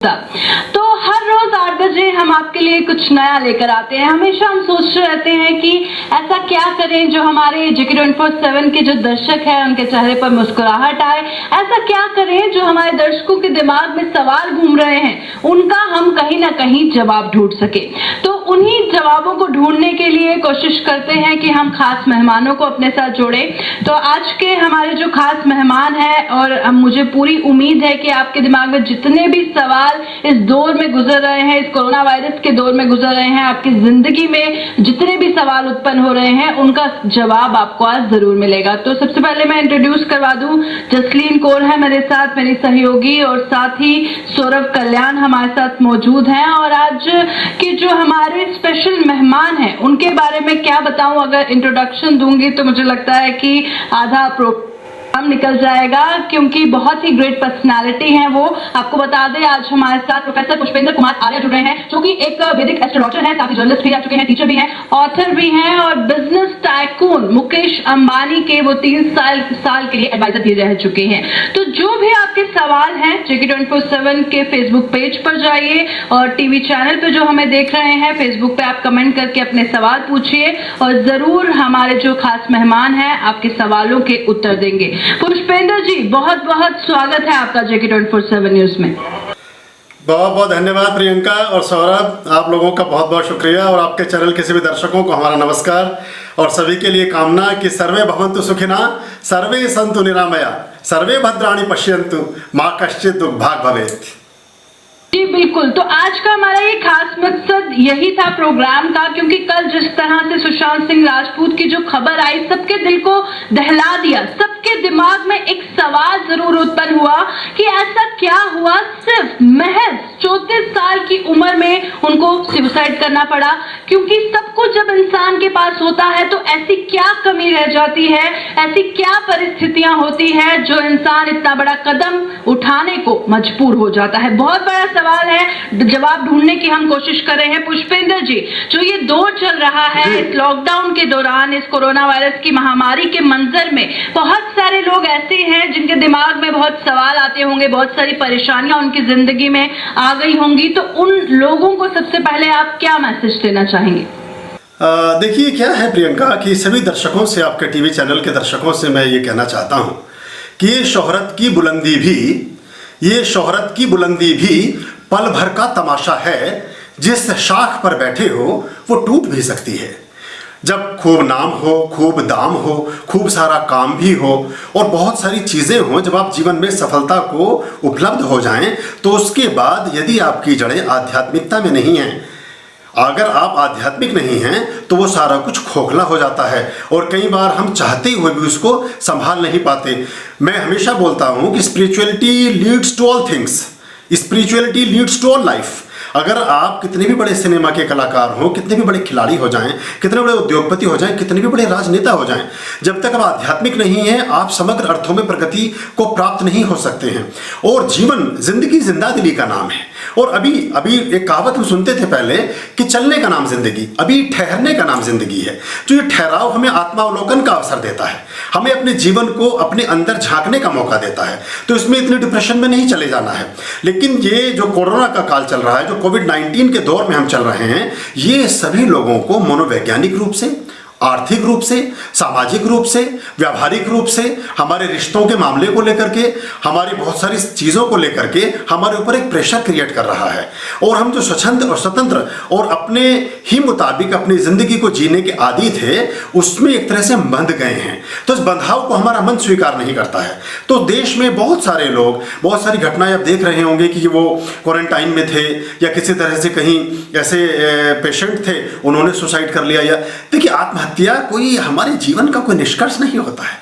तो हर रोज 8 बजे हम आपके लिए कुछ नया लेकर आते हैं। हमेशा हम सोचते रहते हैं कि ऐसा क्या करें जो हमारे जेके 24/7 के जो दर्शक हैं उनके चेहरे पर मुस्कुराहट आए। ऐसा क्या करें जो हमारे दर्शकों के दिमाग में सवाल घूम रहे हैं उनका हम कहीं ना कहीं जवाब ढूंढ सके। तो उन्हीं जवाबों को ढूंढने के लिए कोशिश करते हैं कि हम खास मेहमानों को अपने साथ जोड़ें। तो आज के हमारे जो खास मेहमान हैं, और मुझे पूरी उम्मीद है कि आपके दिमाग में जितने भी सवाल इस दौर में गुजर रहे हैं, इस कोरोना वायरस के दौर में गुजर रहे हैं, आपकी जिंदगी में जितने भी सवाल उत्पन्न हो रहे हैं उनका जवाब आपको आज जरूर मिलेगा। तो सबसे पहले मैं इंट्रोड्यूस करवा दूं, जसलीन कौर है मेरे साथ, मेरी सहयोगी, और साथ ही सौरभ कल्याण हमारे साथ मौजूद हैं। और आज के जो हमारे स्पेशल मेहमान हैं उनके बारे में क्या बताऊं, अगर इंट्रोडक्शन दूंगी तो मुझे लगता है कि आधा हम निकल जाएगा, क्योंकि बहुत ही ग्रेट पर्सनालिटी हैं वो। आपको बता दें आज हमारे साथ प्रोफेसर पुष्पेंद्र कुमार आर्य जुड़ रहे हैं, जो कि एक वैदिक एस्ट्रोलॉजर हैं, काफी जर्नलिस्ट भी रह चुके हैं, टीचर भी हैं, ऑथर भी हैं, और बिजनेस टाइकून मुकेश अंबानी के वो 3 साल के लिए एडवाइजर भी रह चुके हैं। तो जो भी आपके सवाल हैं जेके 24/7 के फेसबुक पेज पर जाइए, और टीवी चैनल पे जो हमें देख रहे हैं फेसबुक पे आप कमेंट करके अपने सवाल पूछिए, और जरूर हमारे जो खास मेहमान हैं आपके सवालों के उत्तर देंगे। पुष्पेंद्र जी, बहुत बहुत स्वागत है आपका जेके 24/7 न्यूज में। बहुत बहुत धन्यवाद प्रियंका और सौरभ, आप लोगों का बहुत बहुत शुक्रिया, और आपके चैनल के सभी दर्शकों को हमारा नमस्कार, और सभी के लिए कामना कि सर्वे भवन्तु सुखिनः, सर्वे सन्तु निरामया, सर्वे भद्राणि पश्यन्तु, मा कश्चित् दुर्भाग् भवेत्। जी बिल्कुल, तो आज का हमारा ये खास मकसद यही था प्रोग्राम का, क्योंकि कल जिस तरह से सुशांत सिंह राजपूत की जो खबर आई सबके दिल को दहला दिया। सबके दिमाग में एक सवाल जरूर उत्पन्न हुआ कि ऐसा क्या हुआ, सिर्फ महज 34 साल की उम्र में उनको सुसाइड करना पड़ा। क्योंकि सब कुछ जब इंसान के पास होता है तो ऐसी क्या कमी रह जाती है, ऐसी क्या परिस्थितियां होती है जो इंसान इतना बड़ा कदम उठाने को मजबूर हो जाता है। बहुत बड़ा सवाल है, जवाब ढूंढने की हम कोशिश कर रहे हैं। पुष्पेंद्र जी, जो ये दौर चल रहा है इस लॉकडाउन के दौरान, इस कोरोना वायरस की महामारी के मंजर में, बहुत सारे लोग ऐसे हैं जिनके दिमाग में बहुत सवाल आते होंगे, बहुत सारी परेशानियां उनकी जिंदगी में आ गई होंगी। तो उन लोगों को सबसे पहले आप क्या मैसेज देना चाहेंगे? देखिए क्या है प्रियंका, कि सभी दर्शकों से, आपके टीवी चैनल के दर्शकों से मैं ये कहना चाहता हूँ कि ये शोहरत की बुलंदी भी पल भर का तमाशा है। जिस शाख पर बैठे हो वो टूट भी सकती है। जब खूब नाम हो, खूब दाम हो, खूब सारा काम भी हो, और बहुत सारी चीज़ें हों, जब आप जीवन में सफलता को उपलब्ध हो जाएं, तो उसके बाद यदि आपकी जड़ें आध्यात्मिकता में नहीं हैं, अगर आप आध्यात्मिक नहीं हैं, तो वो सारा कुछ खोखला हो जाता है, और कई बार हम चाहते हुए भी उसको संभाल नहीं पाते। मैं हमेशा बोलता हूँ कि spirituality leads to all things, spirituality leads to all life. अगर आप कितने भी बड़े सिनेमा के कलाकार हों, कितने भी बड़े खिलाड़ी हो जाएं, कितने बड़े उद्योगपति हो जाएं, कितने भी बड़े राजनेता हो जाएं, जब तक आप आध्यात्मिक नहीं हैं, आप समग्र अर्थों में प्रगति को प्राप्त नहीं हो सकते हैं। और जीवन, जिंदगी जिंदादिली का नाम है। और अभी एक कहावत हम सुनते थे पहले कि चलने का नाम जिंदगी, अभी ठहरने का नाम जिंदगी है। जो ये ठहराव हमें आत्मावलोकन का अवसर देता है, हमें अपने जीवन को अपने अंदर झांकने का मौका देता है। तो इसमें इतने डिप्रेशन में नहीं चले जाना है। लेकिन ये जो कोरोना का काल चल रहा है, जो कोविड-19 के दौर में हम चल रहे हैं, ये सभी लोगों को मनोवैज्ञानिक रूप से, आर्थिक रूप से, सामाजिक रूप से, व्यावहारिक रूप से, हमारे रिश्तों के मामले को लेकर के, हमारी बहुत सारी चीज़ों को लेकर के हमारे ऊपर एक प्रेशर क्रिएट कर रहा है। और हम जो स्वतंत्र और स्वतंत्र और अपने ही मुताबिक अपनी ज़िंदगी को जीने के आदी थे, उसमें एक तरह से बंध गए हैं। तो इस बंधाव को हमारा मन स्वीकार नहीं करता है। तो देश में बहुत सारे लोग, बहुत सारी घटनाएं आप देख रहे होंगे कि वो क्वारंटाइन में थे, या किसी तरह से कहीं ऐसे पेशेंट थे, उन्होंने सुसाइड कर लिया। या देखिए, आत्महत्या कोई हमारे जीवन का कोई निष्कर्ष नहीं होता है।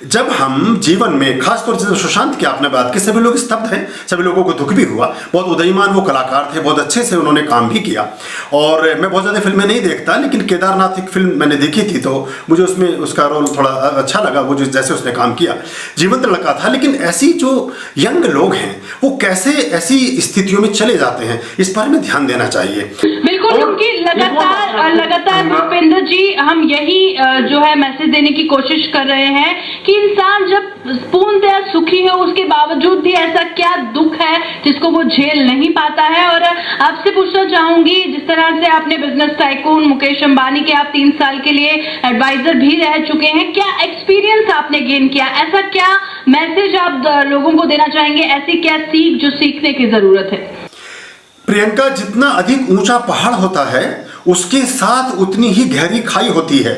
जब हम जीवन में, खासतौर से सुशांत की आपने बात की, सभी लोग स्तब्ध हैं, सभी लोगों को दुख भी हुआ। बहुत उदयमान वो कलाकार थे, बहुत अच्छे से उन्होंने काम भी किया। और मैं बहुत ज़्यादा फिल्में नहीं देखता, लेकिन केदारनाथ एक फिल्म मैंने देखी थी, तो मुझे उसमें उसका रोल थोड़ा अच्छा लगा, वो जो जैसे उसने काम किया, जीवंत लड़का था। लेकिन ऐसी जो यंग लोग हैं वो कैसे ऐसी स्थितियों में चले जाते हैं, इस पर हमें ध्यान देना चाहिए। बिल्कुल, क्योंकि लगातार भूपेंद्र जी हम यही जो है मैसेज देने की कोशिश कर रहे हैं कि इंसान जब पूर्णतः सुखी है, उसके बावजूद भी ऐसा क्या दुख है जिसको वो झेल नहीं पाता है। और आपसे पूछना चाहूंगी, जिस तरह से आपने बिजनेस टाइकून मुकेश अंबानी के आप 3 साल के लिए एडवाइजर भी रह चुके हैं, क्या एक्सपीरियंस आपने गेन किया, ऐसा क्या मैसेज आप लोगों को देना चाहेंगे, ऐसी क्या सीख जो सीखने की जरूरत है? प्रियंका, जितना अधिक ऊंचा पहाड़ होता है उसके साथ उतनी ही गहरी खाई होती है।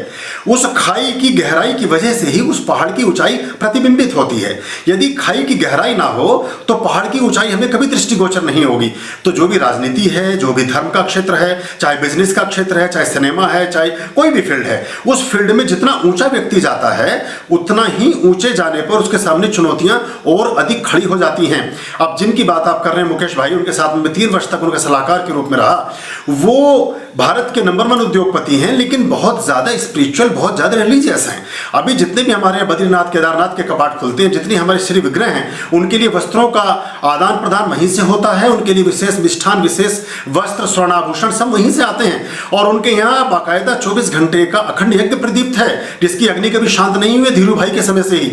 उस खाई की गहराई की वजह से ही उस पहाड़ की ऊंचाई प्रतिबिंबित होती है। यदि खाई की गहराई ना हो तो पहाड़ की ऊंचाई हमें कभी दृष्टिगोचर नहीं होगी। तो जो भी राजनीति है, जो भी धर्म का क्षेत्र है, चाहे बिजनेस का क्षेत्र है, चाहे सिनेमा है, चाहे कोई भी फील्ड है, उस फील्ड में जितना ऊंचा व्यक्ति जाता है उतना ही ऊंचे जाने पर उसके सामने चुनौतियां और अधिक खड़ी हो जाती हैं। अब जिनकी बात आप कर रहे हैं, मुकेश भाई, उनके साथ में 3 वर्ष तक उनके सलाहकार के रूप में रहा। वो भारत के नंबर 1 उद्योगपति हैं, लेकिन बहुत ज़्यादा स्पिरिचुअल, बहुत ज़्यादा रिलीजियस हैं। अभी जितने भी हमारे बद्रीनाथ केदारनाथ के कपाट खुलते हैं, जितनी हमारे श्री विग्रह हैं, उनके लिए वस्त्रों का आदान प्रदान वहीं से होता है। उनके लिए विशेष मिष्ठान, विशेष वस्त्र, स्वर्णाभूषण सब वहीं से आते हैं। और उनके यहाँ बाकायदा 24 घंटे का अखंड यज्ञ प्रदीप्त है, जिसकी अग्नि कभी शांत नहीं हुई। धीरू भाई के समय से ही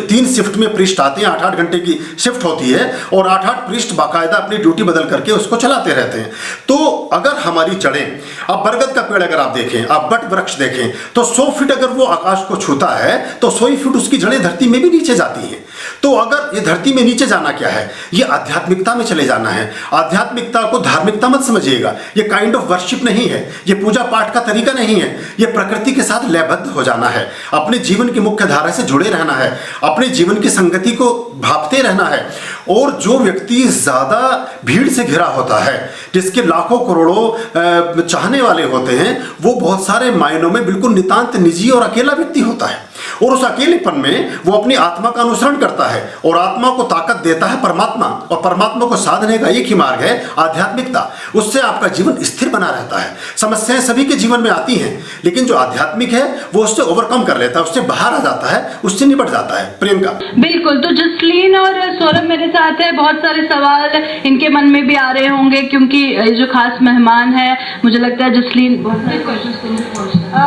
3 शिफ्ट में पृष्ठ आते हैं, 8-8 घंटे की शिफ्ट होती है और 8-8 पृष्ठ बाकायदा अपनी ड्यूटी बदल करके उसको चलाते रहते हैं। तो अगर हमारी जड़ें, अब बरगद का पेड़ अगर आप देखें, आप बट वृक्ष देखें, तो 100 फीट अगर वो आकाश को छूता है तो 100 ही फीट उसकी जड़ें धरती में भी नीचे जाती हैं। तो अगर ये धरती में नीचे जाना क्या है, ये आध्यात्मिकता में चले जाना है। आध्यात्मिकता को धार्मिकता मत समझिएगा, ये काइंड ऑफ वर्शिप नहीं है, ये पूजा पाठ का तरीका नहीं है, ये प्रकृति के साथ लयबद्ध हो जाना है, अपने जीवन की मुख्य धारा से जुड़े रहना है, अपने जीवन की संगति को भापते रहना है। और जो व्यक्ति ज्यादा भीड़ से घिरा होता है, जिसके लाखों करोड़ों चाहने वाले होते हैं, वो बहुत सारे मायनों में बिल्कुल नितांत निजी और अकेला व्यक्ति होता है। और उस अकेलेपन में वो अपनी आत्मा का अनुसरण करता है और आत्मा को ताकत देता है परमात्मा, और परमात्मा को साधने का एक ही मार्ग है आध्यात्मिकता। उससे आपका जीवन स्थिर बना रहता है। समस्याएं सभी के जीवन में आती हैं, लेकिन जो आध्यात्मिक है वो उससे ओवरकम कर लेता है, उससे बाहर आ जाता है, उससे निपट जाता है। प्रियंका, बिल्कुल। तो जसलीन और सौरभ मेरे साथ है, बहुत सारे सवाल इनके मन में भी आ रहे होंगे, क्योंकि जो खास मेहमान है, मुझे लगता है जसलीन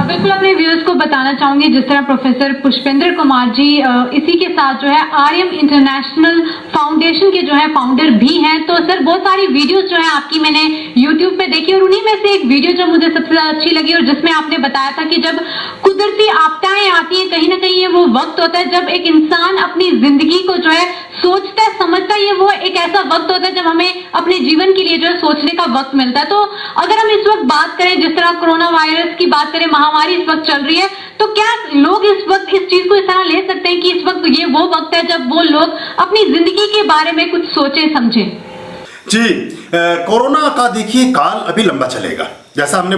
बिल्कुल अपने व्यूअर्स को बताना चाहूंगी, जिस तरह प्रोफेसर पुष्पेंद्र कुमार जी इसी के साथ जो है आर्यम इंटरनेशनल फाउंडेशन के जो है फाउंडर भी हैं। तो सर, बहुत सारी वीडियोस जो है आपकी मैंने यूट्यूब पे देखी, और उन्हीं में से एक वीडियो जो मुझे सबसे ज्यादा अच्छी लगी, और जिसमें आपने बताया था कि जब कुदरती आपदाएं आती हैं, कहीं ना कहीं ये वो वक्त होता है जब एक इंसान अपनी जिंदगी को जो है सोचता है, समझता है। ये वो एक ऐसा वक्त होता है जब हमें अपने जीवन के लिए जो है सोचने का वक्त मिलता है। तो अगर हम इस वक्त बात करें, जिस तरह कोरोना वायरस की बात करें, महामारी इस वक्त चल रही है, तो क्या लोग इस वक्त इस चीज को इस तरह ले सकते हैं कि इस वक्त ये वो वक्त है जब वो लोग अपनी जिंदगी के बारे में कुछ सोचे समझे? जी, कोरोना का देखिए काल अभी लंबा चलेगा। जैसा हमने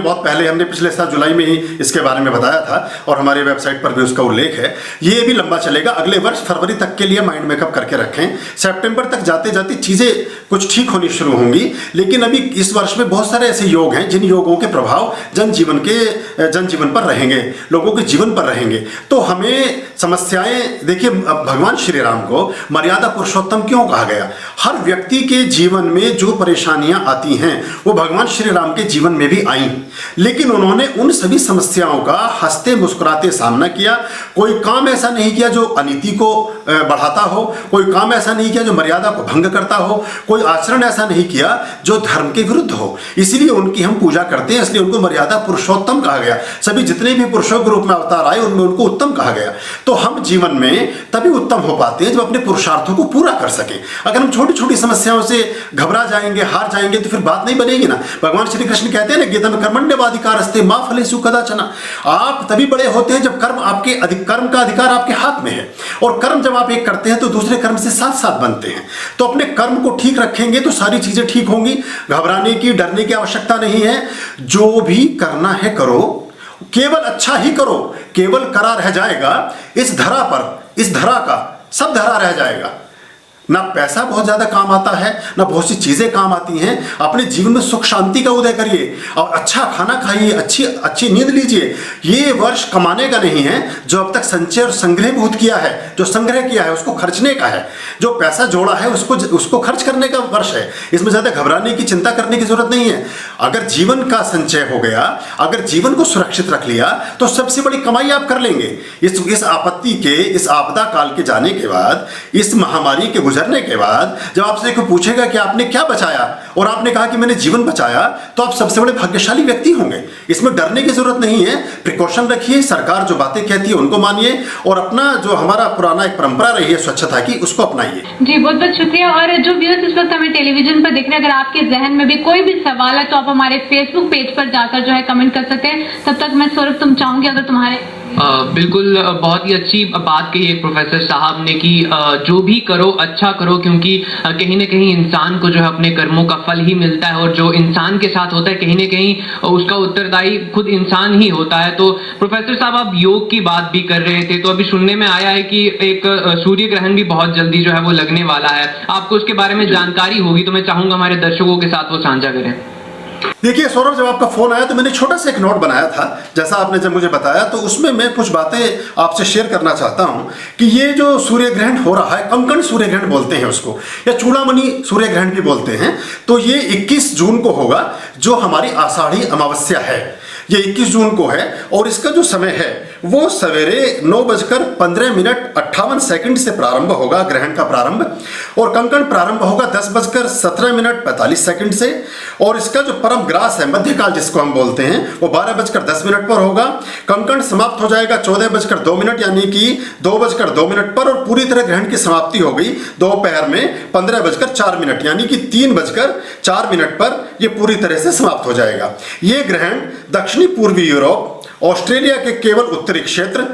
पिछले साल जुलाई में ही इसके बारे में बताया था और हमारी वेबसाइट पर भी उसका उल्लेख है। ये भी लंबा चलेगा, अगले वर्ष फरवरी तक के लिए माइंड मेकअप करके रखें। सितंबर तक जाते जाते चीज़ें कुछ ठीक होनी शुरू होंगी, लेकिन अभी इस वर्ष में बहुत सारे ऐसे योग हैं जिन योगों के प्रभाव जनजीवन पर रहेंगे, लोगों के जीवन पर रहेंगे। तो हमें समस्याएं, देखिए भगवान श्री राम को मर्यादा पुरुषोत्तम क्यों कहा गया? हर व्यक्ति के जीवन में जो परेशानियां आती हैं वो भगवान श्री राम के जीवन में भी आई, लेकिन उन्होंने उन सभी समस्याओं का हंसते मुस्कुराते सामना किया। कोई काम ऐसा नहीं किया जो अनीति को बढ़ाता हो, कोई काम ऐसा नहीं किया जो मर्यादा को भंग करता हो, कोई आचरण ऐसा नहीं किया जो धर्म के विरुद्ध हो। इसलिए उनकी हम पूजा करते हैं, इसलिए उनको मर्यादा पुरुषोत्तम कहा गया। सभी जितने भी पुरुषों के रूप में अवतार आए उनमें उनको उत्तम कहा गया। तो हम जीवन में तभी उत्तम हो पाते हैं जब अपने पुरुषार्थों को पूरा कर सकें। अगर हम छोटी छोटी समस्याओं से घबरा जाएंगे, हार जाएंगे, तो फिर बात नहीं बनेगी ना। भगवान श्री कृष्ण कहते हैं ना, गीता में कर्मण्यवाधिकारस्ते मा फलेषु कदाचन। आप तभी बड़े होते हैं जब कर्म का अधिकार आपके हाथ में है, और कर्म जब आप एक करते हैं तो दूसरे कर्म से साथ साथ बनते हैं। तो अपने कर्म को ठीक रखेंगे तो सारी चीजें ठीक होंगी। घबराने की, डरने की आवश्यकता नहीं है। जो भी करना है करो, केवल अच्छा ही करो। केवल करा रह जाएगा इस धरा पर, इस धरा का सब धरा रह जाएगा। ना पैसा बहुत ज़्यादा काम आता है, ना बहुत सी चीज़ें काम आती हैं। अपने जीवन में सुख शांति का उदय करिए और अच्छा खाना खाइए, अच्छी अच्छी नींद लीजिए। ये वर्ष कमाने का नहीं है, जो अब तक संचय और संग्रह बहुत किया है, जो संग्रह किया है उसको खर्चने का है, जो पैसा जोड़ा है उसको खर्च करने का वर्ष है। इसमें ज़्यादा घबराने की, चिंता करने की जरूरत नहीं है। अगर जीवन का संचय हो गया, अगर जीवन को सुरक्षित रख लिया, तो सबसे बड़ी कमाई आप कर लेंगे। इस आपत्ति के, इस आपदा काल के जाने के बाद, इस महामारी के गुजरने के बाद जब आपसे कोई पूछेगा कि आपने क्या बचाया और आपने कहा कि मैंने जीवन बचाया, तो आप सबसे बड़े भाग्यशाली व्यक्ति होंगे। इसमें डरने की जरूरत नहीं है। प्रिकॉशन रखिए, सरकार जो बातें कहती है उनको मानिए और अपना जो हमारा पुराना एक परंपरा रही है स्वच्छता की, उसको अपनाइए। जी बहुत बहुत शुक्रिया। और जो व्यूअर्स इस वक्त हमें टेलीविजन पर देख रहे हैं, अगर आपके जहन में भी कोई भी सवाल है तो आप हमारे फेसबुक पेज पर जाकर जो है कमेंट कर सकते हैं। तब तक मैं सौरभ तुम चाहूंगी अगर तुम्हारे बिल्कुल, बहुत ही अच्छी बात कही है प्रोफेसर साहब ने कि जो भी करो अच्छा करो, क्योंकि कहीं ना कहीं इंसान को जो है अपने कर्मों का फल ही मिलता है और जो इंसान के साथ होता है कहीं ना कहीं उसका उत्तरदायी खुद इंसान ही होता है। तो प्रोफेसर साहब आप योग की बात भी कर रहे थे, तो अभी सुनने में आया है कि एक सूर्य ग्रहण भी बहुत जल्दी जो है वो लगने वाला है। आपको उसके बारे में जानकारी होगी तो मैं चाहूंगा हमारे दर्शकों के साथ वो साझा करें। देखिए सौरभ, जब आपका फोन आया तो मैंने छोटा सा एक नोट बनाया था, जैसा आपने जब मुझे बताया तो उसमें मैं कुछ बातें आपसे शेयर करना चाहता हूं कि ये जो सूर्य ग्रहण हो रहा है, कंकण सूर्य ग्रहण बोलते हैं उसको, या चूड़ामणि सूर्य ग्रहण भी बोलते हैं। तो ये 21 जून को होगा, जो हमारी आषाढ़ी अमावस्या है। ये 21 जून को है और इसका जो समय है वो सवेरे 9:15 से प्रारंभ होगा, ग्रहण का प्रारंभ। और कंकण प्रारंभ होगा 10:17 से, और इसका जो परम ग्रास है, मध्यकाल जिसको हम बोलते हैं, वो 12:10 पर होगा। कंकण समाप्त हो जाएगा 14:02 यानी कि 2:02 पर, और पूरी तरह ग्रहण की समाप्ति हो गई दोपहर में 15:04 यानी कि 3:04 पर ये पूरी तरह से समाप्त हो जाएगा। ये ग्रहण दक्षिणी पूर्वी यूरोप, ऑस्ट्रेलिया के केवल उत्तरी क्षेत्र,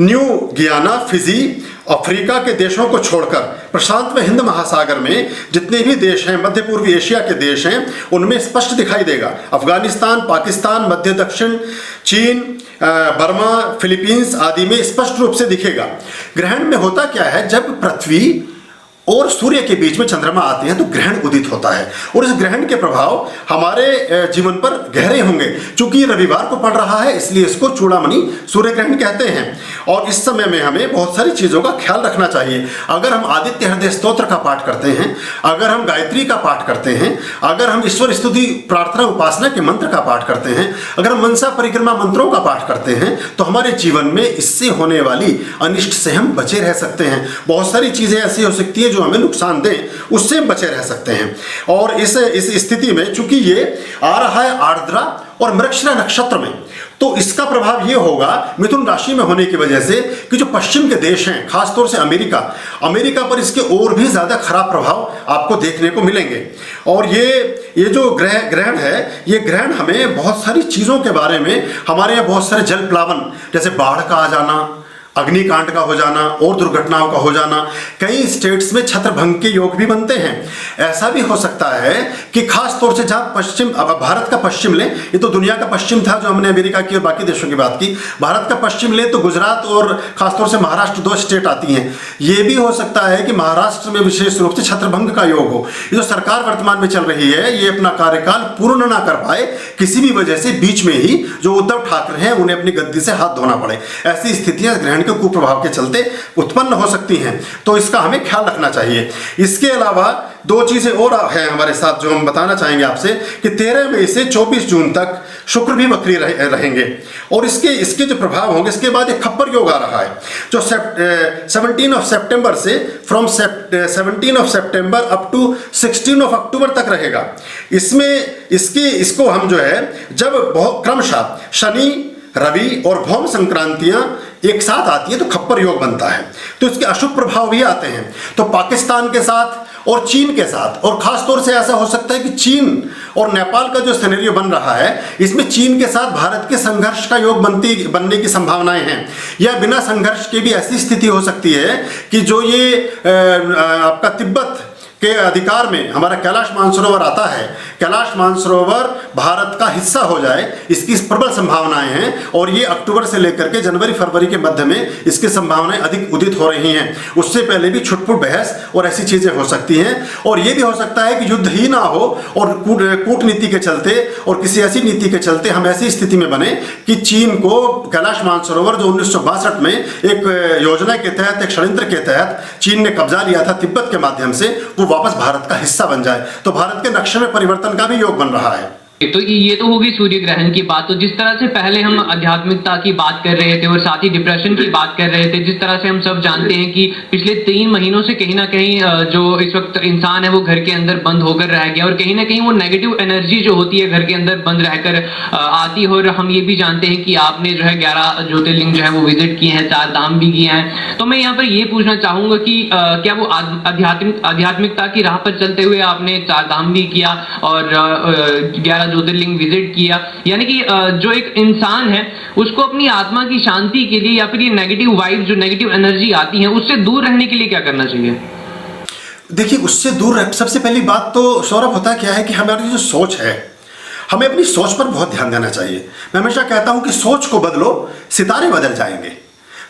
न्यू गियाना, फिजी, अफ्रीका के देशों को छोड़कर प्रशांत व हिंद महासागर में जितने भी देश हैं, मध्य पूर्वी एशिया के देश हैं, उनमें स्पष्ट दिखाई देगा। अफगानिस्तान, पाकिस्तान, मध्य दक्षिण, चीन, बर्मा, फिलीपींस आदि में स्पष्ट रूप से दिखेगा। ग्रहण में होता क्या है, जब पृथ्वी और सूर्य के बीच में चंद्रमा आते हैं तो ग्रहण उदित होता है, और इस ग्रहण के प्रभाव हमारे जीवन पर गहरे होंगे। चूंकि रविवार को पड़ रहा है इसलिए इसको चूड़ामणि सूर्य ग्रहण कहते हैं। और इस समय में हमें बहुत सारी चीज़ों का ख्याल रखना चाहिए। अगर हम आदित्य हृदय स्तोत्र का पाठ करते हैं, अगर हम गायत्री का पाठ करते हैं, अगर हम ईश्वर स्तुति प्रार्थना उपासना के मंत्र का पाठ करते हैं, अगर हम मनसा परिक्रमा मंत्रों का पाठ करते हैं, तो हमारे जीवन में इससे होने वाली अनिष्ट से हम बचे रह सकते हैं। बहुत सारी चीज़ें ऐसी हो सकती है जो हमें नुकसान दें, उससे हम बचे रह सकते हैं। और इस स्थिति में चूंकि ये आ रहा है आर्द्रा और मृगशिरा नक्षत्र में, तो इसका प्रभाव ये होगा मिथुन राशि में होने की वजह से कि जो पश्चिम के देश हैं, खासतौर से अमेरिका पर इसके और भी ज्यादा खराब प्रभाव आपको देखने को मिलेंगे। और ये जो ग्रहण है, ये ग्रहण हमें बहुत सारी चीजों के बारे में, हमारे यहाँ बहुत सारे जल प्लावन, जैसे बाढ़ का आ जाना, अग्निकांड का हो जाना और दुर्घटनाओं का हो जाना, कई स्टेट्स में छत्रभंग के योग भी बनते हैं। ऐसा भी हो सकता है कि खास तौर से जहाँ पश्चिम, अब भारत का पश्चिम लें, ये तो दुनिया का पश्चिम था जो हमने अमेरिका की और बाकी देशों की बात की, भारत का पश्चिम लें तो गुजरात और खासतौर से महाराष्ट्र 2 स्टेट आती हैं। ये भी हो सकता है कि महाराष्ट्र में विशेष रूप से छत्रभंग का योग हो। ये जो सरकार वर्तमान में चल रही है, ये अपना कार्यकाल पूर्ण ना कर पाए, किसी भी वजह से बीच में ही जो उद्धव ठाकरे हैं उन्हें अपनी गद्दी से हाथ धोना पड़े। ऐसी स्थितियां ग्रहण के कुप्रभाव के चलते उत्पन्न हो सकती हैं, तो इसका हमें ख्याल रखना चाहिए। इसके अलावा 2 चीजें और हैं हमारे साथ जो हम बताना चाहेंगे आपसे कि 13 मई से 24 जून तक शुक्र भी वक्री रहेंगे, और इसके जो प्रभाव होंगे, इसके बाद एक खप्पर योग आ रहा है जो 17 सितंबर से फ्रॉम 17 सितंबर अप टू 16 अक्टूबर तक रहेगा। इसको हम जो है जब क्रमशः शनि, रवि और भौम संक्रांतियां एक साथ आती है तो खप्पर योग बनता है, तो इसके अशुभ प्रभाव भी आते हैं। तो पाकिस्तान के साथ और चीन के साथ, और खास तौर से ऐसा हो सकता है कि चीन और नेपाल का जो सिनेरियो बन रहा है, इसमें चीन के साथ भारत के संघर्ष का योग बनने की संभावनाएं हैं, या बिना संघर्ष के भी ऐसी स्थिति हो सकती है कि जो ये आपका के अधिकार में हमारा कैलाश मानसरोवर आता है, कैलाश मानसरोवर भारत का हिस्सा हो जाए, इसकी प्रबल संभावनाएं हैं। और ये अक्टूबर से लेकर के जनवरी फरवरी के मध्य में इसकी संभावनाएं अधिक उदित हो रही हैं। उससे पहले भी छुटपुट बहस और ऐसी चीजें हो सकती हैं। और ये भी हो सकता है कि युद्ध ही ना हो और कूटनीति के चलते और किसी ऐसी नीति के चलते हम ऐसी स्थिति में बने कि चीन को कैलाश मानसरोवर जो 1962 में एक योजना के तहत, एक षड्यंत्र के तहत चीन ने कब्जा लिया था तिब्बत के माध्यम से, वो वापस भारत का हिस्सा बन जाए। तो भारत के नक्शे में परिवर्तन का भी योग बन रहा है। तो ये तो होगी सूर्य ग्रहण की बात। तो जिस तरह से पहले हम आध्यात्मिकता की बात कर रहे थे और साथ ही डिप्रेशन की बात कर रहे थे, जिस तरह से हम सब जानते हैं कि पिछले 3 महीनों से कहीं ना कहीं जो इस वक्त इंसान है वो घर के अंदर बंद होकर रह गया और कहीं ना कहीं वो नेगेटिव एनर्जी जो होती है घर के अंदर बंद रहकर आती है। और हम ये भी जानते हैं कि आपने जो है 11 ज्योतिर्लिंग जो है वो विजिट किए हैं, 4 धाम भी किए हैं। तो मैं यहाँ पर ये पूछना चाहूंगा कि क्या वो आध्यात्मिकता की राह पर चलते हुए आपने 4 धाम भी किया और 11 ज्योतिर्लिंग विजिट किया, यानी कि जो एक इंसान है उसको अपनी आत्मा की शांति के लिए या फिर ये नेगेटिव वाइब, जो नेगेटिव एनर्जी आती है, उससे दूर रहने के लिए क्या करना चाहिए? देखिए, उससे दूर रह, सबसे पहली बात तो सौरभ होता क्या है कि हमारी जो सोच है, हमें अपनी सोच पर बहुत ध्यान देना चाहिए। मैं हमेशा कहता हूं कि सोच को बदलो, सितारे बदल जाएंगे।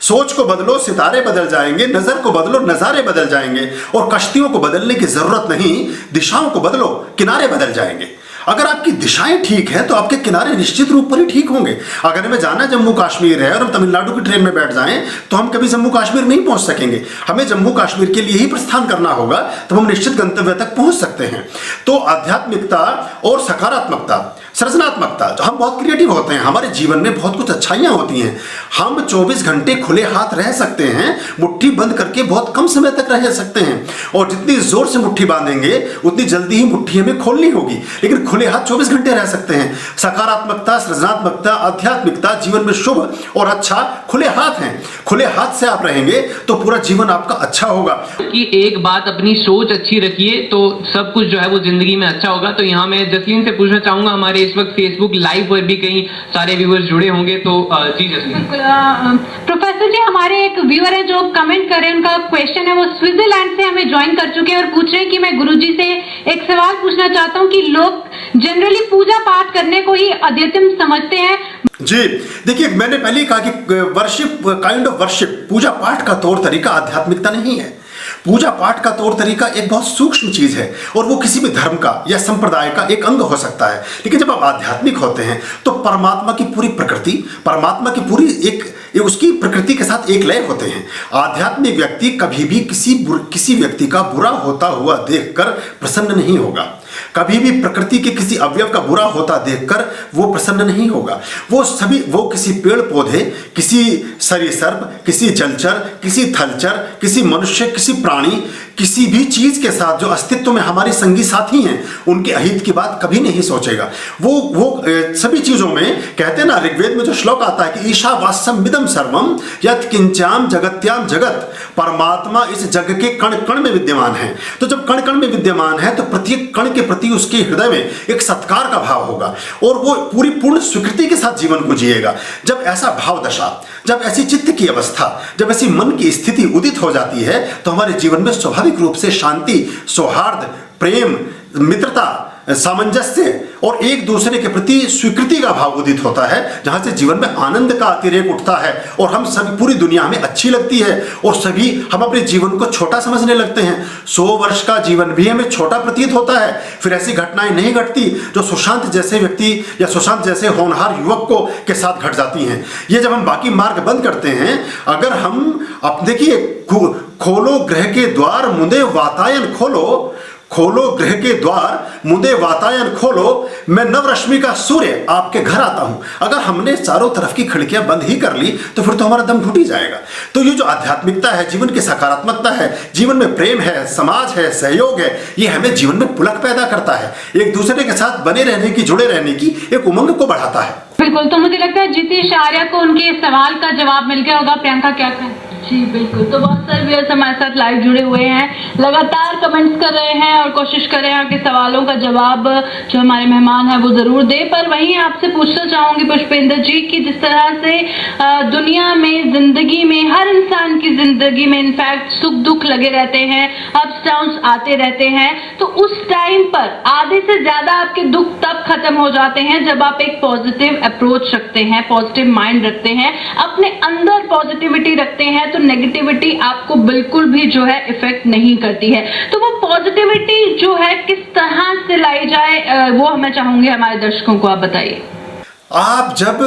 सोच को बदलो, सितारे बदल जाएंगे। नजर को बदलो, नजारे बदल जाएंगे। और कश्तियों को बदलने की जरूरत नहीं, दिशाओं को बदलो, किनारे बदल जाएंगे। अगर आपकी दिशाएं ठीक है तो आपके किनारे निश्चित रूप पर ही ठीक होंगे। अगर हमें जाना जम्मू कश्मीर है और हम तमिलनाडु की ट्रेन में बैठ जाएं तो हम कभी जम्मू कश्मीर नहीं पहुंच सकेंगे। हमें जम्मू कश्मीर के लिए ही प्रस्थान करना होगा, तब हम निश्चित गंतव्य तक पहुंच सकते हैं। तो आध्यात्मिकता और सकारात्मकता, सृजनात्मकता, जो हम बहुत क्रिएटिव होते हैं, हमारे जीवन में बहुत कुछ अच्छाइयां होती हैं। हम 24 घंटे खुले हाथ रह सकते हैं, मुट्ठी बंद करके बहुत कम समय तक रह सकते हैं। और जितनी जोर से मुट्ठी बांधेंगे उतनी जल्दी ही मुट्ठी हमें खोलनी होगी, लेकिन खुले हाथ 24 घंटे रह सकते हैं। सकारात्मकता, सृजनात्मकता, आध्यात्मिकता जीवन में शुभ और अच्छा खुले हाथ हैं। खुले हाथ से आप रहेंगे तो पूरा जीवन आपका अच्छा होगा। कि एक बात, अपनी सोच अच्छी रखिए तो सब कुछ जो है वो जिंदगी में अच्छा होगा। तो यहाँ मैं जसलीन से पूछना चाहूंगा, हमारे इस वक्त फेसबुक लाइव पर भी कई सारे व्यूअर्स जुड़े होंगे, तो जी जसलीन। प्रोफेसर जी, हमारे एक व्यूअर है जो कमेंट कर रहे हैं, उनका क्वेश्चन है, वो स्विट्जरलैंड से हमें ज्वाइन कर चुके हैं और पूछ रहे हैं कि मैं गुरुजी से एक सवाल पूछना चाहता हूं कि लोग जनरली पूजा पाठ करने को ही अध्यात्म समझते हैं। जी देखिए, मैंने पहले ही कहा कि वर्शिप, काइंड ऑफ वर्शिप, पूजा पाठ का तौर तरीका आध्यात्मिकता नहीं है। पूजा पाठ का तौर तरीका एक बहुत सूक्ष्म चीज है और वो किसी भी धर्म का या संप्रदाय का एक अंग हो सकता है। लेकिन जब आप आध्यात्मिक होते हैं तो परमात्मा की पूरी प्रकृति, परमात्मा की पूरी एक उसकी प्रकृति के साथ एक लय होते हैं। आध्यात्मिक व्यक्ति कभी भी किसी व्यक्ति का बुरा होता हुआ देखकर प्रसन्न नहीं होगा, कभी भी प्रकृति के किसी अवयव का बुरा होता देखकर वो प्रसन्न नहीं होगा। वो किसी पेड़ पौधे, किसी सरीसर्प, किसी जलचर, किसी थलचर, किसी मनुष्य, किसी प्राणी, किसी भी चीज के साथ जो अस्तित्व में हमारे संगी साथी हैं, उनके अहित की बात कभी नहीं सोचेगा। वो सभी चीजों में कहते हैं ना, ऋग्वेद में जो श्लोक आता है कि ईशावास्यम मिदम सर्वम यत् किंचाम जगत्याम जगत, परमात्मा इस जग के कण कण में विद्यमान है। तो जब कण कण में विद्यमान है तो प्रत्येक कण के प्रति उसके हृदय में एक सत्कार का भाव होगा और वो पूरी पूर्ण स्वीकृति के साथ जीवन को जिएगा। जब ऐसा भाव दशा, जब ऐसी चित्त की अवस्था, जब ऐसी मन की स्थिति उदित हो जाती है तो हमारे जीवन में स्वाभाविक रूप से शांति, सौहार्द, प्रेम, मित्रता, सामंजस्य और एक दूसरे के प्रति स्वीकृति का भाव उदित होता है, जहां से जीवन में आनंद का अतिरेक उठता है और हम सभी, पूरी दुनिया हमें अच्छी लगती है और सभी हम अपने जीवन को छोटा समझने लगते हैं। 100 वर्ष का जीवन भी हमें छोटा प्रतीत होता है। फिर ऐसी घटनाएं नहीं घटती जो सुशांत जैसे व्यक्ति या सुशांत जैसे होनहार युवक को के साथ घट जाती हैं। ये जब हम बाकी मार्ग बंद करते हैं, अगर हम अब देखिए, खोलो ग्रह के द्वार मुंदे वातायन खोलो, खोलो ग्रह के द्वार मुंदे वातायन खोलो, मैं नवरश्मि का सूर्य आपके घर आता हूं। अगर हमने चारों तरफ की खिड़कियां बंद ही कर ली तो फिर तो हमारा दम घुट ही जाएगा। तो ये जो आध्यात्मिकता है, जीवन की सकारात्मकता है, जीवन में प्रेम है, समाज है, सहयोग है, ये हमें जीवन में पुलक पैदा करता है, एक दूसरे के साथ बने रहने की, जुड़े रहने की एक उमंग को बढ़ाता है। बिल्कुल, तो मुझे लगता है जितेश आर्या को उनके सवाल का जवाब मिल गया होगा। प्रियंका क्या कहें? जी बिल्कुल। तो बहुत सारे व्यूअर्स हमारे साथ लाइव जुड़े हुए हैं, लगातार कमेंट्स कर रहे हैं और कोशिश कर रहे हैं आपके सवालों का जवाब जो हमारे मेहमान हैं वो ज़रूर दे। पर वहीं आपसे पूछना चाहूँगी पुष्पेंद्र जी कि जिस तरह से दुनिया में, ज़िंदगी में, हर इंसान की ज़िंदगी में इनफैक्ट सुख दुख लगे रहते हैं, अप्स डाउन्स आते रहते हैं, तो उस टाइम पर आधे से ज़्यादा आपके दुख तब खत्म हो जाते हैं जब आप एक पॉजिटिव अप्रोच रखते हैं, पॉजिटिव माइंड रखते हैं, अपने अंदर पॉजिटिविटी रखते हैं, तो नेगेटिविटी आपको बिल्कुल भी जो है इफेक्ट नहीं करती है। तो वो पॉजिटिविटी जो है किस तरह से लाई जाए, वो मैं चाहूंगी हमारे दर्शकों को आप बताइए। आप जब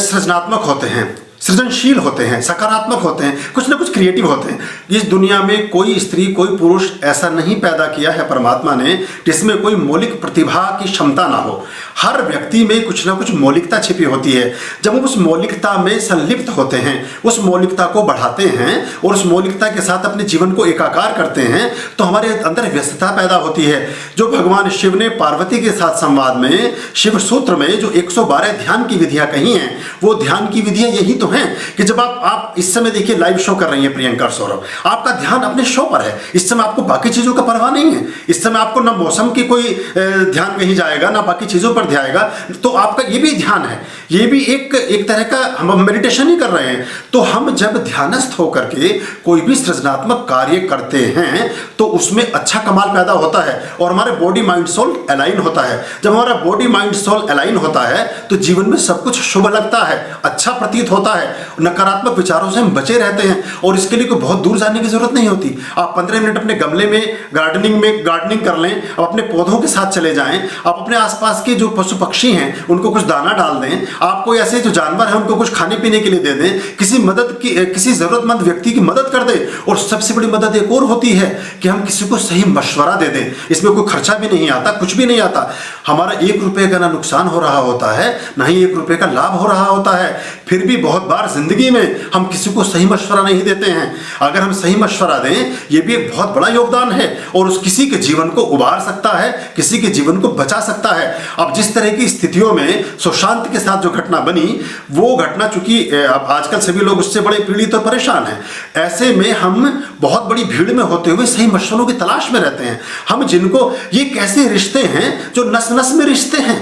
सृजनात्मक होते हैं, सृजनशील होते हैं, सकारात्मक होते हैं, कुछ ना कुछ क्रिएटिव होते हैं। इस दुनिया में कोई स्त्री, कोई पुरुष ऐसा नहीं पैदा किया है परमात्मा ने जिसमें कोई मौलिक प्रतिभा की क्षमता ना हो। हर व्यक्ति में कुछ ना कुछ मौलिकता छिपी होती है। जब हम उस मौलिकता में संलिप्त होते हैं, उस मौलिकता को बढ़ाते हैं और उस मौलिकता के साथ अपने जीवन को एकाकार करते हैं, तो हमारे अंदर व्यस्तता पैदा होती है। जो भगवान शिव ने पार्वती के साथ संवाद में, शिव सूत्र में जो 112 ध्यान की विधियां कही हैं, वो ध्यान की विधियां यही तो हैं कि जब आप इस समय देखिए लाइव शो कर रही हैं प्रियंका और सौरभ, आपका ध्यान अपने शो पर है। इस समय आपको बाकी चीजों का परवाह नहीं है। इस समय आपको ना मौसम की कोई ध्यान कहीं जाएगा, ना बाकी चीजों पर ध्याएगा, तो आपका ये भी ध्यान है। ये भी एक तरह का हम मेडिटेशन ही कर रहे हैं। तो हम जब ध्यानस्थ होकर के कोई भी सृजनात्मक कार्य करते हैं तो उसमें अच्छा कमाल पैदा होता है और हमारे बॉडी माइंड सोल अलाइन होता है। जब हमारा बॉडी माइंड सोल अलाइन होता है तो जीवन में सब कुछ शुभ लगता है, अच्छा प्रतीत होता है, नकारात्मक विचारों से हम बचे रहते हैं और इसके लिए कोई बहुत दूर जाने की जरूरत नहीं होती। आप 15 मिनट अपने गमले में गार्डनिंग कर लें, आप अपने पौधों के साथ चले जाएं, आप अपने आसपास के जो पशु पक्षी हैं उनको कुछ दाना डाल दें, आप कोई ऐसे जो जानवर हैं उनको कुछ खाने पीने के लिए दे दें, किसी जरूरतमंद व्यक्ति की मदद कर दें। और सबसे बड़ी मदद एक और होती है कि हम किसी को सही मशवरा दे दें। इसमें कोई खर्चा भी नहीं आता, कुछ भी नहीं आता। हमारा 1 रुपए का ना नुकसान हो रहा होता है, ना ही 1 रुपए का लाभ हो रहा होता है। फिर भी बहुत बार जिंदगी में हम किसी को सही मशवरा नहीं देते हैं। अगर हम सही मशवरा दें, ये भी एक बहुत बड़ा योगदान है और उस किसी के जीवन को उबार सकता है, किसी के जीवन को बचा सकता है। अब जिस तरह की स्थितियों में सुशांत के साथ जो घटना बनी, वो घटना चूंकि अब आजकल सभी लोग उससे बड़े पीड़ित और परेशान हैं। ऐसे में हम बहुत बड़ी भीड़ में होते हुए सही मशवरों की तलाश में रहते हैं। हम जिनको, ये कैसे रिश्ते हैं जो नस नस में रिश्ते हैं,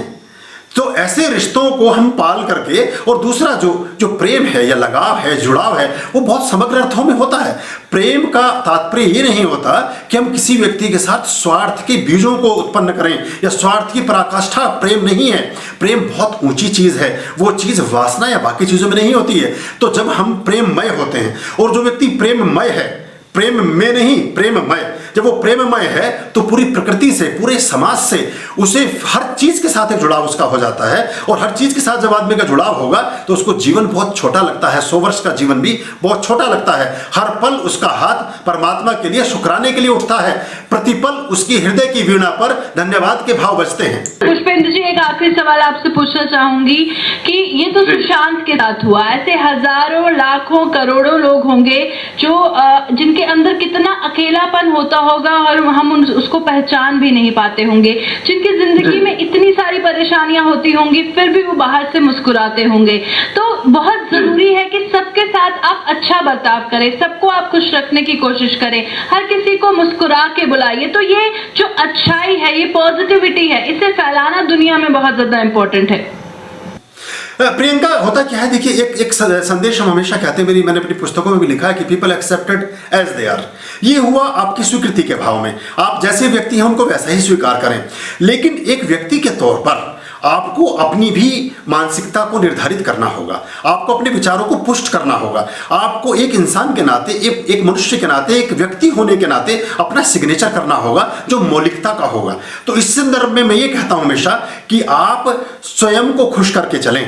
तो ऐसे रिश्तों को हम पाल करके, और दूसरा जो प्रेम है या लगाव है, जुड़ाव है, वो बहुत समग्र अर्थों में होता है। प्रेम का तात्पर्य ये नहीं होता कि हम किसी व्यक्ति के साथ स्वार्थ के बीजों को उत्पन्न करें या स्वार्थ की पराकाष्ठा प्रेम नहीं है। प्रेम बहुत ऊंची चीज है, वो चीज वासना या बाकी चीजों में नहीं होती है। तो जब हम प्रेममय होते हैं, और जो व्यक्ति प्रेममय है, प्रेम में नहीं प्रेममय, जब वो प्रेममय है तो पूरी प्रकृति से, पूरे समाज से, उसे हर चीज के साथ एक जुड़ाव उसका हो जाता है। और हर चीज के साथ जब आदमी का जुड़ाव होगा तो उसको जीवन बहुत छोटा लगता है। 100 वर्ष का जीवन भी बहुत छोटा लगता है। हर पल उसका हाथ परमात्मा के लिए, शुक्राने के लिए उठता है। प्रतिपल उसकी हृदय की वीणा पर धन्यवाद के भाव बजते हैं। पुष्पेंद्र जी, एक आखिरी सवाल आपसे पूछना चाहूंगी कि ये तो सुशांत के साथ हुआ, ऐसे हजारों, लाखों, करोड़ों लोग होंगे जो जिनके अंदर कितना अकेलापन होता होगा और हम उसको पहचान भी नहीं पाते होंगे, जिनकी जिंदगी में इतनी सारी परेशानियां होती होंगी, फिर भी वो बाहर से मुस्कुराते होंगे। तो बहुत जरूरी है कि सबके साथ आप अच्छा बर्ताव करें, सबको आप खुश रखने की कोशिश करें, हर किसी को मुस्कुरा के बुलाइए। तो ये जो अच्छाई है, ये पॉजिटिविटी है, इसे फैलाना दुनिया में बहुत ज्यादा इंपॉर्टेंट है। प्रियंका, होता क्या है, देखिए एक संदेश हम हमेशा कहते हैं, मैंने अपनी पुस्तकों में भी लिखा है कि people accepted as they are. ये हुआ आपकी स्वीकृति के भाव में, आप जैसे व्यक्ति हैं उनको वैसा ही स्वीकार करें। लेकिन एक व्यक्ति के तौर पर आपको अपनी भी मानसिकता को निर्धारित करना होगा, आपको अपने विचारों को पुष्ट करना होगा, आपको एक इंसान के नाते, एक मनुष्य के नाते, एक व्यक्ति होने के नाते अपना सिग्नेचर करना होगा जो मौलिकता का होगा। तो इस संदर्भ में मैं ये कहता हूं हमेशा कि आप स्वयं को खुश करके चलें,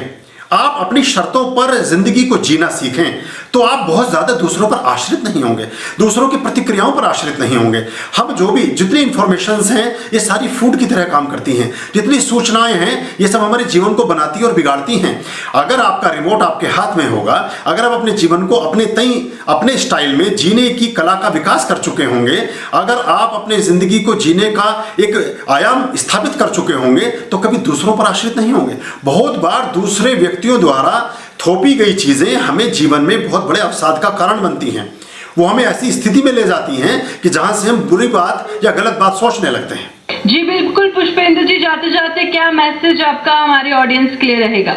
आप अपनी शर्तों पर जिंदगी को जीना सीखें, तो आप बहुत ज्यादा दूसरों पर आश्रित नहीं होंगे, दूसरों की प्रतिक्रियाओं पर आश्रित नहीं होंगे। हम जितनी इंफॉर्मेशंस हैं ये सारी फूड की तरह काम करती हैं, जितनी सूचनाएं हैं ये सब हमारे जीवन को बनाती और बिगाड़ती हैं। अगर आपका रिमोट आपके हाथ में होगा, अगर आप अपने जीवन को अपने स्टाइल में जीने की कला का विकास कर चुके होंगे, अगर आप अपने जिंदगी को जीने का एक आयाम स्थापित कर चुके होंगे, तो कभी दूसरों पर आश्रित नहीं होंगे। बहुत बार दूसरे व्यक्तियों द्वारा थोपी गई चीज़ें हमें जीवन में बहुत बड़े अवसाद का कारण बनती हैं। वो हमें ऐसी स्थिति में ले जाती हैं कि जहां से हम बुरी बात या गलत बात सोचने लगते हैं। जी बिल्कुल पुष्पेंद्र जी, जाते जाते क्या मैसेज आपका हमारे ऑडियंस के लिए रहेगा?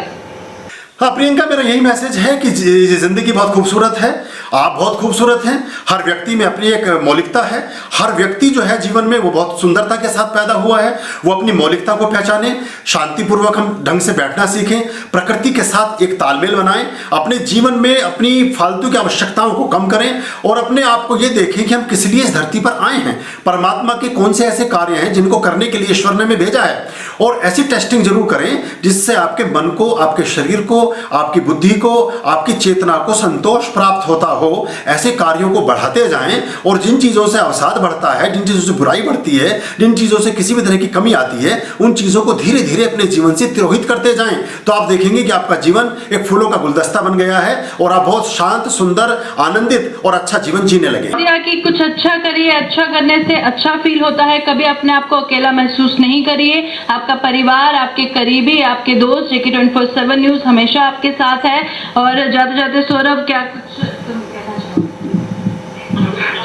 हाँ प्रियंका, मेरा यही मैसेज है कि जिंदगी बहुत खूबसूरत है, आप बहुत खूबसूरत हैं। हर व्यक्ति में अपनी एक मौलिकता है। हर व्यक्ति जो है जीवन में वो बहुत सुंदरता के साथ पैदा हुआ है। वो अपनी मौलिकता को पहचाने, शांतिपूर्वक हम ढंग से बैठना सीखें, प्रकृति के साथ एक तालमेल बनाएं, अपने जीवन में अपनी फालतू की आवश्यकताओं को कम करें और अपने आप को ये देखें कि हम किस लिए इस धरती पर आए हैं, परमात्मा के कौन से ऐसे कार्य हैं जिनको करने के लिए ईश्वर ने हमें भेजा है। और ऐसी टेस्टिंग जरूर करें जिससे आपके मन को, आपके शरीर को, आपकी बुद्धि को, आपकी चेतना को संतोष प्राप्त होता हो। ऐसे कार्यों को बढ़ाते जाएं और जिन चीजों से अवसाद बढ़ता है, जिन चीजों से बुराई बढ़ती है, जिन चीजों से किसी भी तरह की कमी आती है, उन चीजों को धीरे धीरे अपने जीवन से तिरोहित करते जाएं। तो आप देखेंगे कि आपका जीवन एक फूलों का गुलदस्ता बन गया है और आप बहुत शांत, सुंदर, आनंदित और अच्छा जीवन जीने लगे। कि कुछ अच्छा करिए, अच्छा करने से अच्छा फील होता है। कभी अपने आप को अकेला महसूस नहीं करिए। आपका परिवार, आपके करीबी, आपके दोस्त जेके 24/7 न्यूज हमेशा आपके साथ है। और जाते जाते सौरभ क्या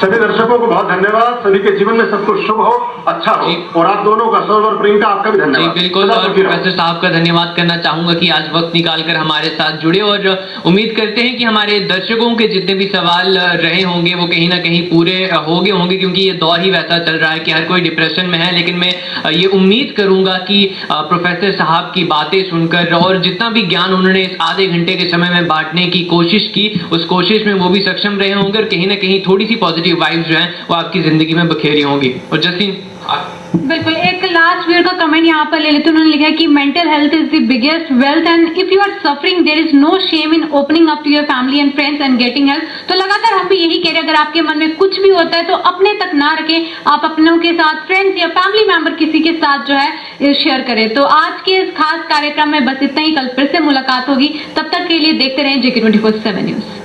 सभी दर्शकों को बहुत धन्यवाद। सभी के जीवन में सब कुछ शुभ हो, अच्छा हो। और आप दोनों का, सौरभ और प्रियंका, आपका भी धन्यवाद। जी बिल्कुल, और प्रोफेसर साहब का धन्यवाद करना चाहूंगा कि आज वक्त निकालकर हमारे साथ जुड़े। और उम्मीद करते हैं कि हमारे दर्शकों के जितने भी सवाल रहे होंगे वो कहीं ना कहीं पूरे हो गए होंगे, क्योंकि ये दौर ही वैसा चल रहा है कि हर कोई डिप्रेशन में है। लेकिन मैं ये उम्मीद करूंगा कि प्रोफेसर साहब की बातें सुनकर और जितना भी ज्ञान उन्होंने इस आधे घंटे के समय में बांटने की कोशिश की, उस कोशिश में वो भी सक्षम रहे होंगे और कहीं ना कहीं थोड़ी सी पॉजिटिव वाइब्स जो हैं वो आपकी जिंदगी में बखेरी होंगी। और जस्टिन बिल्कुल, एक लास्ट व्यूअर का कमेंट यहाँ पर ले लेते हैं। उन्होंने लिखा है कि mental health is the biggest wealth and if you are suffering there is no shame in opening up to your family and friends and getting help. तो लगातार हम भी यही कह रहे हैं, अगर आपके मन में कुछ भी होता है तो अपने तक ना रखें, आप अपनों के साथ, फ्रेंड्स या फैमिली मेंबर किसी के साथ जो है शेयर करें। तो आज के इस खास कार्यक्रम में बस इतना ही। कल फिर से मुलाकात होगी, तब तक के लिए देखते रहें जेके 24/7 न्यूज।